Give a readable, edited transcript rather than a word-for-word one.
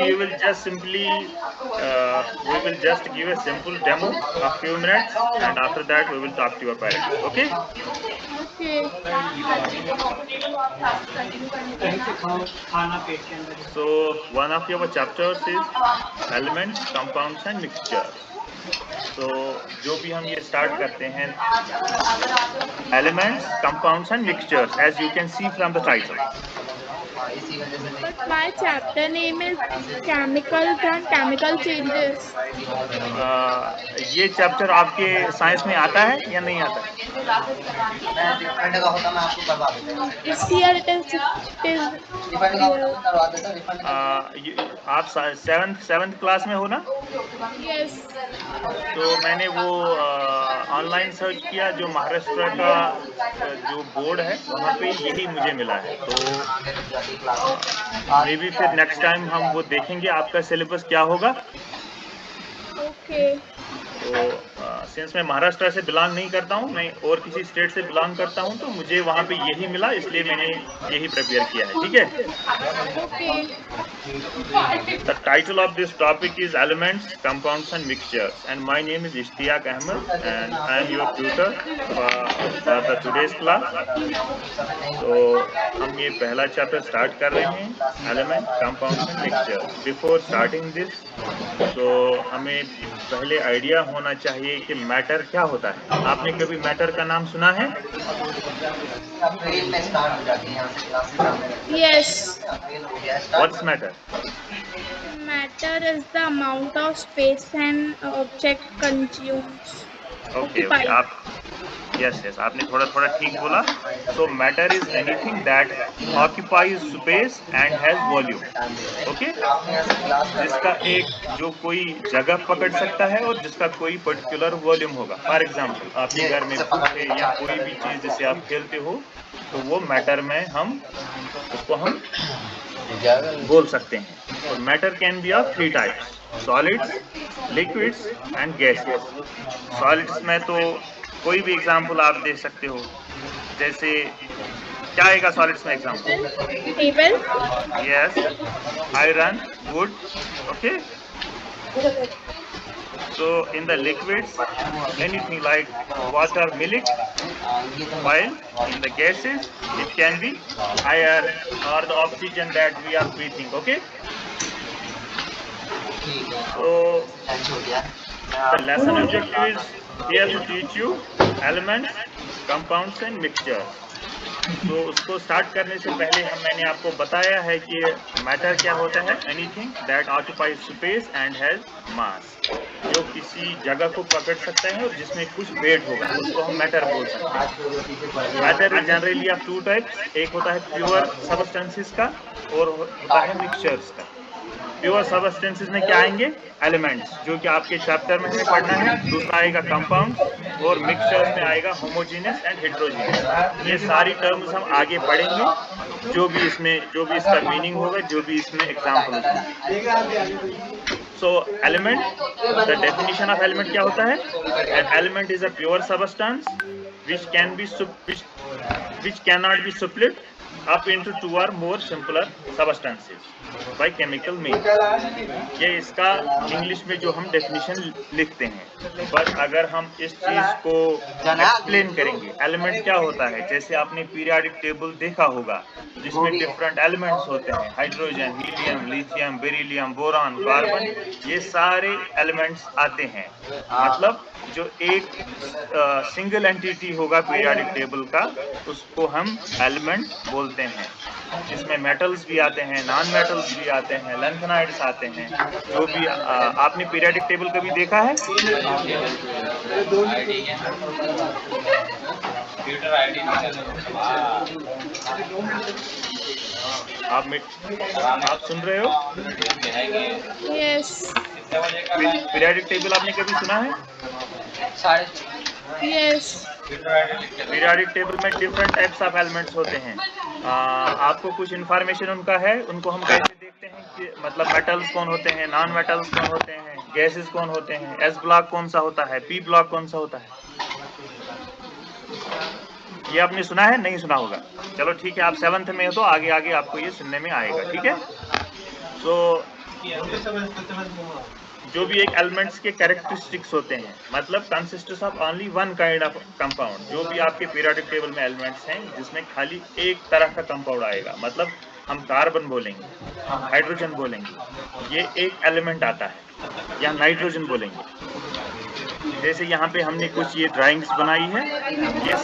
you will just simply we will just give a simple demo of few minutes, and after that we will talk to your parents. Okay? Okay. So one of your chapters is elements, compounds and mixtures. So जो भी हम ये start करते हैं, elements, compounds and mixtures, as you can see from the title. But my chapter name is chemicals and chemical changes. ये chapter आपके science में आता है या नहीं आता है? It's here. It is आप सेवन्थ क्लास में हो ना? Yes. तो मैंने वो ऑनलाइन सर्च किया, जो महाराष्ट्र का जो बोर्ड है वहाँ पे यही मुझे मिला है, तो मे बी फिर नेक्स्ट टाइम हम वो देखेंगे आपका सिलेबस क्या होगा। Okay. तो सिंस मैं महाराष्ट्र से बिलोंग नहीं करता हूँ, मैं और किसी स्टेट से बिलोंग करता हूँ, तो मुझे वहाँ पे यही मिला, इसलिए मैंने यही प्रिपेयर किया है। ठीक है? Okay. The title of this topic is elements, compounds and mixtures, and my name is Ishtiaq Ahmed and I am your tutor for the today's class. तो हम ये पहला चैप्टर स्टार्ट कर रहे हैं, element, compounds and mixtures. Before starting this, तो हमें पहले आइडिया होना चाहिए कि मैटर क्या होता है। आपने कभी मैटर का नाम सुना है? Yes. What's matter? Matter is the amount of space an object consumes. Okay, आप yes, आपने थोड़ा ठीक बोला। So matter is anything that occupies space and has volume. Okay? जिसका एक जो कोई जगह पकड़ सकता है और जिसका कोई पर्टिकुलर वॉल्यूम होगा। फॉर एग्जाम्पल, आपके घर में बुक है या कोई भी चीज जिसे आप खेलते हो, तो वो मैटर में उसको हम बोल सकते हैं। और matter can be of 3 types: solids, liquids and gases. Solids में तो कोई भी एग्जाम्पल आप दे सकते हो, जैसे क्या आएगा सॉलिड्स में example? Table. Yes, iron, would. Okay, so in the liquids anything like water, milk, while in the gases it can be air or the oxygen that we are breathing. Okay, so the lesson objective is here to teach you elements, compounds and mixtures. तो उसको start करने से पहले मैंने आपको बताया है कि मैटर क्या होता है। Anything that occupies space and has मास, जो किसी जगह को पकड़ सकता है और जिसमें कुछ वेट होगा, उसको हम मैटर बोल सकते हैं। Matter is generally of 2 types, एक होता है प्योर सबस्टेंसेस का और होता है मिक्सचर्स का। प्योर सबस्टेंसेस में क्या आएंगे? एलिमेंट्स, जो कि आपके चैप्टर में हमें पढ़ना है। दूसरा आएगा कंपाउंड, और मिक्सचर्स में आएगा होमोजीनियस एंड हेटेरोजीनियस। ये सारी टर्म्स हम आगे पढ़ेंगे, जो भी इसका मीनिंग होगा, जो भी इसमें एग्जाम्पल होगा। सो element, the definition of element क्या होता है? An element is a pure substance which cannot be split up into 2 or more simpler substances by chemical means। ये इसका इंग्लिश में जो हम डेफिनेशन लिखते हैं। बट अगर हम इस चीज को एक्सप्लेन करेंगे, एलिमेंट क्या होता है, जैसे आपने पीरियोडिक टेबल देखा होगा जिसमें डिफरेंट एलिमेंट्स होते हैं, hydrogen, helium, lithium, beryllium, boron, carbon, ये सारे एलिमेंट्स आते हैं। मतलब जो एक सिंगल एंटिटी होगा पीरियोडिक टेबल का, उसको हम एलिमेंट बोलते हैं। इसमें मेटल्स भी आते हैं, नॉन मेटल्स भी आते हैं, लैंथेनाइड्स आते हैं। जो भी आपने पीरियोडिक टेबल कभी देखा है? आप सुन रहे हो? Yes. पीरियोडिक टेबल आपने कभी सुना है? Yes. पीरियोडिक टेबल में डिफरेंट टाइप्स ऑफ एलिमेंट्स होते हैं। आपको कुछ इन्फॉर्मेशन उनका है, उनको हम कैसे देखते हैं कि मतलब मेटल्स कौन होते हैं, नॉन मेटल्स कौन होते हैं, गैसेस कौन होते हैं, एस ब्लॉक कौन सा होता है, पी ब्लॉक कौन सा होता है? ये आपने सुना है? नहीं सुना होगा। चलो ठीक है, आप 7th में हो तो आगे आपको ये सुनने में आएगा। ठीक है, सो जो भी एक एलिमेंट्स के कैरेक्टरिस्टिक्स होते हैं, मतलब consists of only one kind of compound. जो भी आपके पीरियोडिक टेबल में एलिमेंट्स हैं जिसमें खाली एक तरह का कंपाउंड आएगा, मतलब हम कार्बन बोलेंगे, हाइड्रोजन बोलेंगे, ये एक एलिमेंट आता है, या नाइट्रोजन बोलेंगे। जैसे यहाँ पे हमने कुछ ये ड्राइंग्स बनाई है, ये